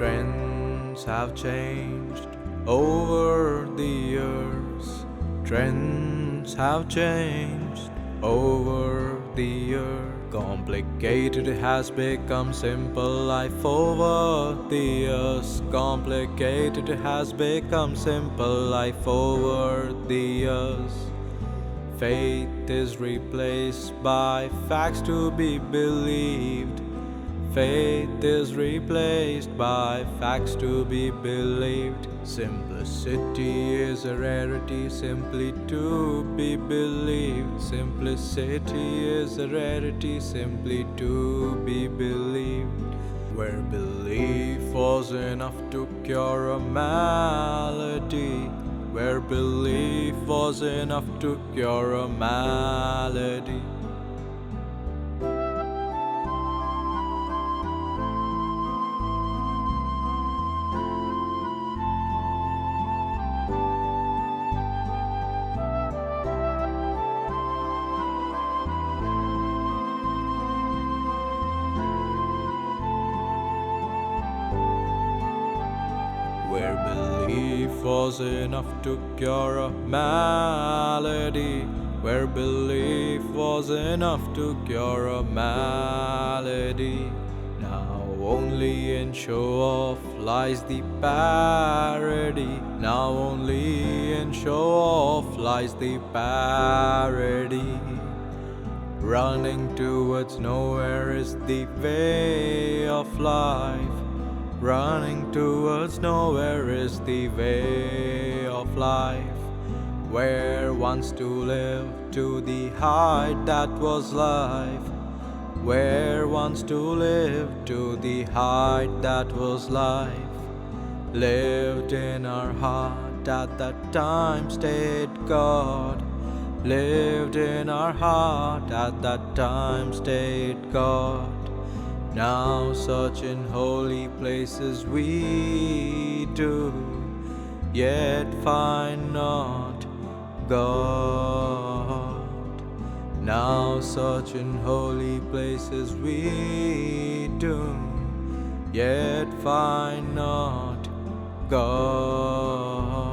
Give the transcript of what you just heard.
Trends have changed over the years. Trends have changed over the years. Complicated has become simple life over the years. Complicated has become simple life over the years. Faith is replaced by facts to be believed. Faith is replaced by facts to be believed. Simplicity is a rarity simply to be believed. Simplicity is a rarity simply to be believed. Where belief was enough to cure a malady. Where belief was enough to cure a malady. Where belief was enough to cure a malady. Where belief was enough to cure a malady. Now only in show-off lies the parody. Now only in show-off lies the parody. Running towards nowhere is the way of life. Running towards nowhere is the way of life. Where once to live to the height that was life. Where once to live to the height that was life. Lived in our heart at that time stayed God. Lived in our heart at that time stayed God. Now search in holy places we do, yet find not God. Now search in holy places we do, yet find not God.